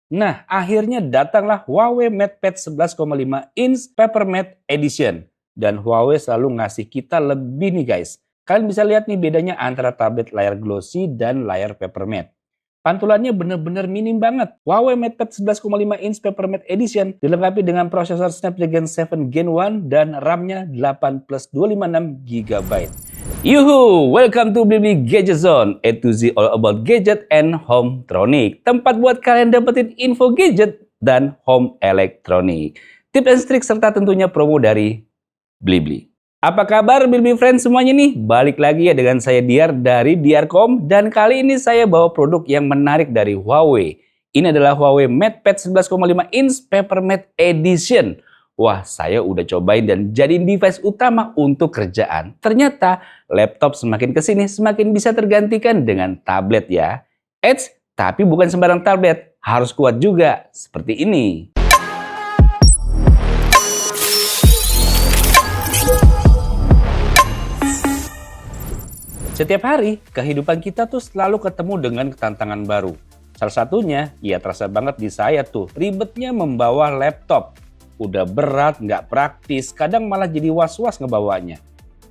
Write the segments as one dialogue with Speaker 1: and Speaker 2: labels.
Speaker 1: Nah, akhirnya datanglah Huawei MatePad 11,5 inch Papermate Edition. Dan Huawei selalu ngasih kita lebih nih guys. Kalian bisa lihat nih bedanya antara tablet layar glossy dan layar Papermate. Pantulannya bener-bener minim banget. Huawei MatePad 11,5 inch Papermate Edition dilengkapi dengan prosesor Snapdragon 7 Gen 1 dan RAM-nya 8 plus 256 GB. Yuhu, welcome to Blibli Gadget Zone, A to Z all about gadget and hometronic. Tempat buat kalian dapetin info gadget dan home elektronik. Tips and trik serta tentunya promo dari Blibli. Apa kabar Blibli Friends semuanya nih? Balik lagi ya dengan saya Diar dari Diarcom dan kali ini saya bawa produk yang menarik dari Huawei. Ini adalah Huawei MatePad 11,5 inch Papermate Edition. Wah, saya udah cobain dan jadiin device utama untuk kerjaan. Ternyata laptop semakin kesini semakin bisa tergantikan dengan tablet ya. Eits, tapi bukan sembarang tablet, harus kuat juga, seperti ini. Setiap hari, kehidupan kita tuh selalu ketemu dengan tantangan baru. Salah satunya, ya terasa banget di saya tuh, ribetnya membawa laptop. Udah berat, nggak praktis, kadang malah jadi was-was ngebawanya.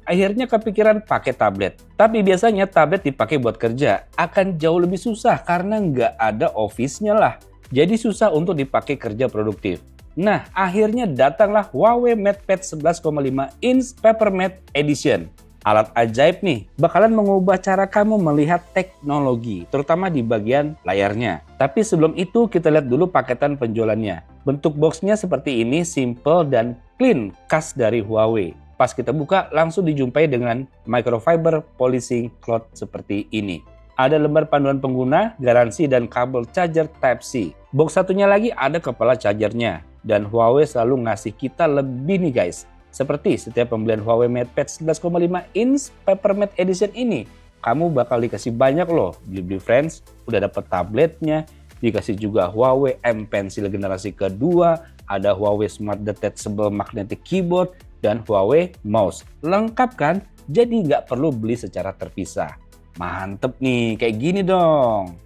Speaker 1: Akhirnya kepikiran pakai tablet. Tapi biasanya tablet dipakai buat kerja, akan jauh lebih susah karena nggak ada office-nya lah. Jadi susah untuk dipakai kerja produktif. Nah, akhirnya datanglah Huawei MatePad 11,5 inch Papermate Edition. Alat ajaib nih, bakalan mengubah cara kamu melihat teknologi, terutama di bagian layarnya. Tapi sebelum itu kita lihat dulu paketan penjualannya. Bentuk boxnya seperti ini, simple dan clean, khas dari Huawei. Pas kita buka, langsung dijumpai dengan microfiber polishing cloth seperti ini. Ada lembar panduan pengguna, garansi, dan kabel charger Type-C. Box satunya lagi ada kepala chargernya. Dan Huawei selalu ngasih kita lebih nih guys. Seperti setiap pembelian Huawei MatePad 11,5 inch Papermate Edition ini, kamu bakal dikasih banyak loh, Blibli Friends. Udah dapet tabletnya, dikasih juga Huawei M Pencil generasi kedua, ada Huawei Smart Detachable Magnetic Keyboard, dan Huawei Mouse. Lengkap kan? Jadi nggak perlu beli secara terpisah. Mantep nih, kayak gini dong.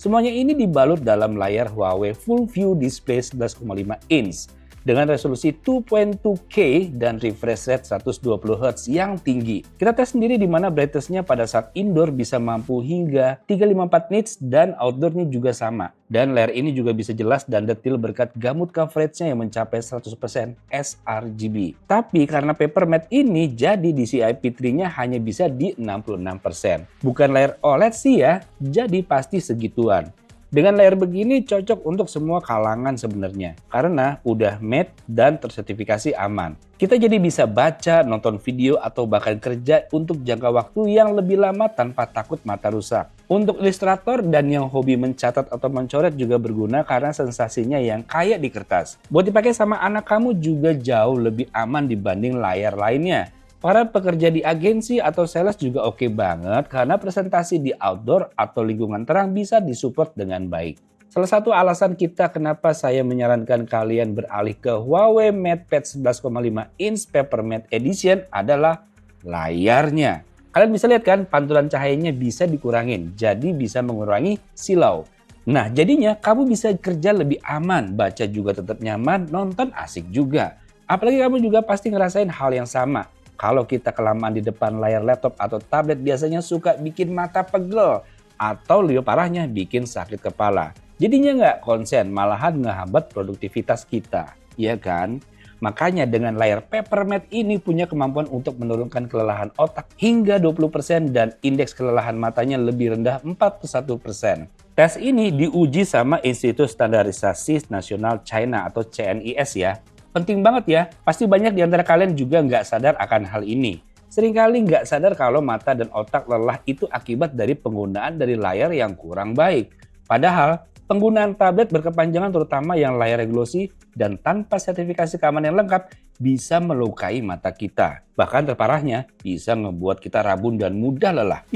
Speaker 1: Semuanya ini dibalut dalam layar Huawei Full View Display 11,5 inch. Dengan resolusi 2.2K dan refresh rate 120 Hz yang tinggi. Kita tes sendiri di mana brightness-nya pada saat indoor bisa mampu hingga 354 nits dan outdoor-nya juga sama. Dan layar ini juga bisa jelas dan detail berkat gamut coverage-nya yang mencapai 100% sRGB. Tapi karena Papermate ini jadi DCI P3-nya hanya bisa di 66%. Bukan layar OLED sih ya, jadi pasti segituan. Dengan layar begini cocok untuk semua kalangan sebenarnya, karena udah matte dan tersertifikasi aman. Kita jadi bisa baca, nonton video, atau bahkan kerja untuk jangka waktu yang lebih lama tanpa takut mata rusak. Untuk ilustrator dan yang hobi mencatat atau mencoret juga berguna karena sensasinya yang kayak di kertas. Buat dipakai sama anak kamu juga jauh lebih aman dibanding layar lainnya. Para pekerja di agensi atau sales juga oke banget karena presentasi di outdoor atau lingkungan terang bisa disupport dengan baik. Salah satu alasan kita kenapa saya menyarankan kalian beralih ke Huawei MatePad 11,5 inch Papermate Edition adalah layarnya. Kalian bisa lihat kan pantulan cahayanya bisa dikurangin, jadi bisa mengurangi silau. Nah jadinya kamu bisa kerja lebih aman, baca juga tetap nyaman, nonton asik juga. Apalagi kamu juga pasti ngerasain hal yang sama. Kalau kita kelamaan di depan layar laptop atau tablet biasanya suka bikin mata pegel atau lebih parahnya bikin sakit kepala. Jadinya nggak konsen, malahan ngehambat produktivitas kita, ya kan? Makanya dengan layar Papermate ini punya kemampuan untuk menurunkan kelelahan otak hingga 20% dan indeks kelelahan matanya lebih rendah 41%. Tes ini diuji sama Institut Standarisasi Nasional China atau CNIS ya. Penting banget ya, pasti banyak di antara kalian juga nggak sadar akan hal ini. Seringkali nggak sadar kalau mata dan otak lelah itu akibat dari penggunaan dari layar yang kurang baik. Padahal, penggunaan tablet berkepanjangan terutama yang layar glossy dan tanpa sertifikasi keamanan yang lengkap bisa melukai mata kita. Bahkan terparahnya, bisa ngebuat kita rabun dan mudah lelah.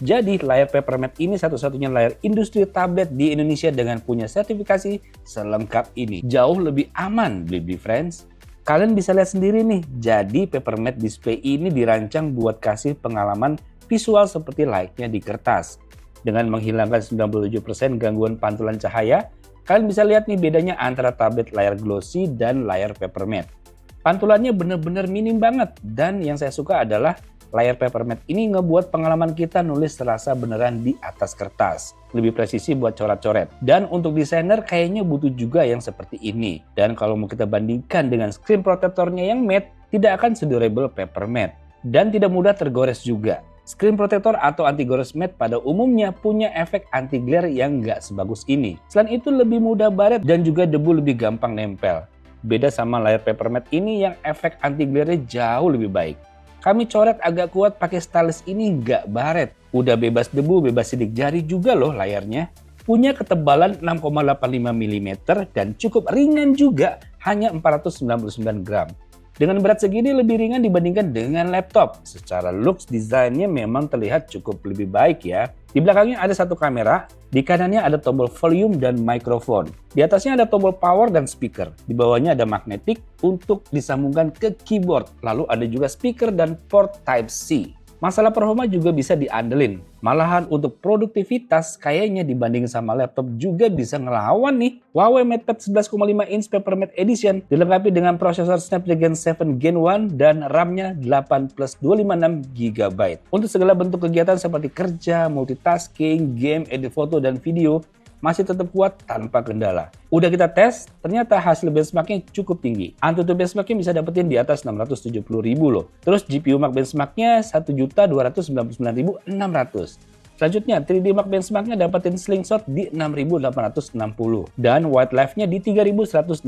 Speaker 1: Jadi layar Papermate ini satu-satunya layar industri tablet di Indonesia dengan punya sertifikasi selengkap ini. Jauh lebih aman, Blibli Friends. Kalian bisa lihat sendiri nih, jadi Papermate display ini dirancang buat kasih pengalaman visual seperti layaknya di kertas. Dengan menghilangkan 97% gangguan pantulan cahaya, Kalian bisa lihat nih bedanya antara tablet layar glossy dan layar paper matte. Pantulannya bener-bener minim banget, dan yang saya suka adalah layar paper matte ini ngebuat pengalaman kita nulis terasa beneran di atas kertas. Lebih presisi buat coret-coret. Dan untuk desainer kayaknya butuh juga yang seperti ini. Dan kalau mau kita bandingkan dengan screen protectornya yang matte, tidak akan sedurable paper matte. Dan tidak mudah tergores juga. Screen protector atau anti-gores matte pada umumnya punya efek anti-glare yang nggak sebagus ini. Selain itu lebih mudah baret dan juga debu lebih gampang nempel. Beda sama layar paper matte ini yang efek anti-glare-nya jauh lebih baik. Kami coret agak kuat pakai stylus ini nggak baret. Udah bebas debu, bebas sidik jari juga loh layarnya. Punya ketebalan 6,85 mm dan cukup ringan juga, hanya 499 gram. Dengan berat segini lebih ringan dibandingkan dengan laptop. Secara looks desainnya memang terlihat cukup lebih baik ya. Di belakangnya ada satu kamera, di kanannya ada tombol volume dan mikrofon. Di atasnya ada tombol power dan speaker. Di bawahnya ada magnetik untuk disambungkan ke keyboard. Lalu ada juga speaker dan port Type-C. Masalah performa juga bisa diandelin. Malahan untuk produktivitas kayaknya dibanding sama laptop juga bisa ngelawan nih. Huawei MatePad 11,5 inch Paper Matte Edition dilengkapi dengan prosesor Snapdragon 7 Gen 1 dan RAM-nya 8 plus 256 GB. Untuk segala bentuk kegiatan seperti kerja, multitasking, game, edit foto, dan video, masih tetap kuat tanpa kendala. Udah kita tes, ternyata hasil benchmarknya cukup tinggi. AnTuTu benchmarknya bisa dapetin di atas 670.000 loh. Terus GPU Mark benchmarknya 1.299.600. Selanjutnya 3D Mark benchmarknya dapetin Slingshot di 6.860 dan White Life-nya di 3.165.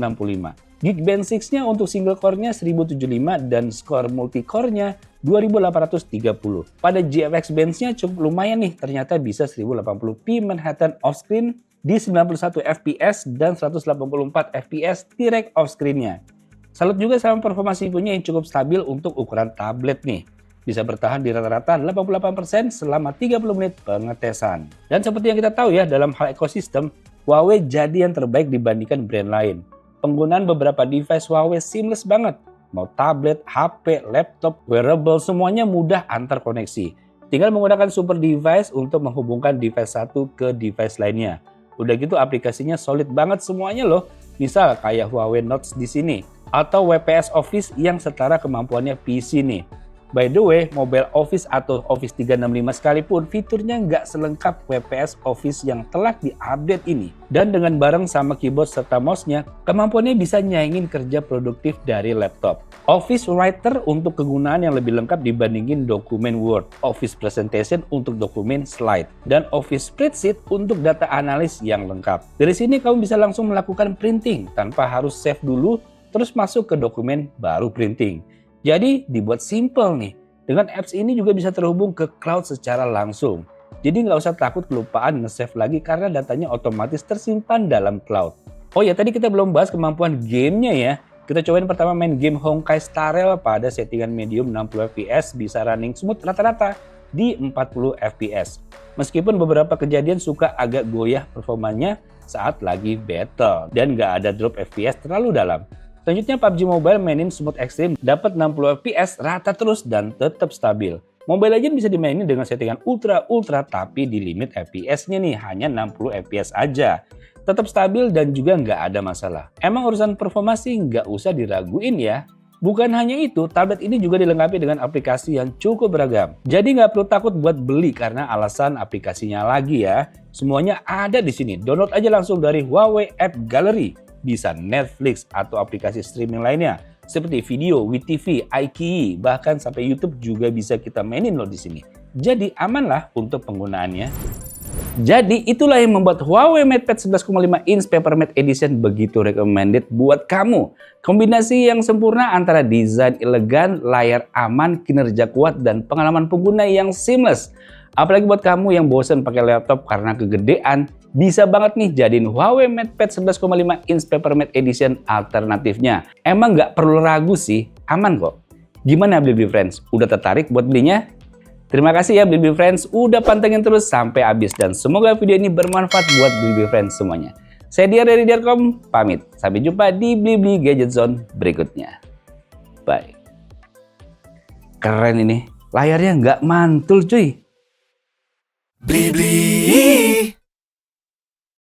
Speaker 1: Geekbench 6-nya untuk single core-nya 1075 dan skor multi-core-nya 2830. Pada GFX Bench-nya cukup lumayan nih, ternyata bisa 1080p Manhattan off-screen di 91 fps dan 184 fps direct off-screen-nya. Salut juga sama performa CPU-nya yang cukup stabil untuk ukuran tablet nih. Bisa bertahan di rata-rata 88% selama 30 menit pengetesan. Dan seperti yang kita tahu ya, dalam hal ekosistem, Huawei jadi yang terbaik dibandingkan brand lain. Penggunaan beberapa device Huawei seamless banget. Mau tablet, HP, laptop, wearable, semuanya mudah antar koneksi. Tinggal menggunakan super device untuk menghubungkan device satu ke device lainnya. Udah gitu aplikasinya solid banget semuanya loh. Misal kayak Huawei Notes di sini. Atau WPS Office yang setara kemampuannya PC nih. By the way, Mobile Office atau Office 365 sekalipun fiturnya nggak selengkap WPS Office yang telah diupdate ini. Dan dengan bareng sama keyboard serta mouse-nya, kemampuannya bisa nyaingin kerja produktif dari laptop. Office Writer untuk kegunaan yang lebih lengkap dibandingin dokumen Word, Office Presentation untuk dokumen slide, dan Office Spreadsheet untuk data analis yang lengkap. Dari sini kamu bisa langsung melakukan printing tanpa harus save dulu, terus masuk ke dokumen baru printing. Jadi dibuat simple nih. Dengan apps ini juga bisa terhubung ke cloud secara langsung. Jadi nggak usah takut kelupaan nge-save lagi karena datanya otomatis tersimpan dalam cloud. Oh ya, tadi kita belum bahas kemampuan gamenya ya. Kita cobain pertama main game Honkai Star Rail pada settingan medium 60 fps bisa running smooth rata-rata di 40 fps. Meskipun beberapa kejadian suka agak goyah performanya saat lagi battle dan nggak ada drop fps terlalu dalam. Selanjutnya PUBG Mobile mainin smooth extreme dapat 60 fps rata terus dan tetap stabil. Mobile Legends bisa dimainin dengan settingan ultra tapi di limit fps-nya nih hanya 60 fps aja. Tetap stabil dan juga nggak ada masalah. Emang urusan performa sih nggak usah diraguin ya. Bukan hanya itu, tablet ini juga dilengkapi dengan aplikasi yang cukup beragam. Jadi nggak perlu takut buat beli karena alasan aplikasinya lagi ya. Semuanya ada di sini. Download aja langsung dari Huawei App Gallery. Bisa Netflix atau aplikasi streaming lainnya seperti video, WeTV, iQIYI, bahkan sampai YouTube juga bisa kita mainin loh di sini. Jadi aman lah untuk penggunaannya. Jadi itulah yang membuat Huawei MatePad 11,5 inch Paper Matte Edition begitu recommended buat kamu. Kombinasi yang sempurna antara desain elegan, layar aman, kinerja kuat, dan pengalaman pengguna yang seamless. Apalagi buat kamu yang bosan pakai laptop karena kegedean, bisa banget nih jadiin Huawei MatePad 11,5 inch Paper Matte Edition alternatifnya. Emang nggak perlu ragu sih, aman kok. Gimana Blibli Friends? Udah tertarik buat belinya? Terima kasih ya Blibli Friends udah pantengin terus sampai habis dan semoga video ini bermanfaat buat Blibli Friends semuanya. Saya Diar dari Diarcom, pamit. Sampai jumpa di Blibli Gadget Zone berikutnya. Bye. Keren ini, layarnya nggak mantul cuy.
Speaker 2: Blibli.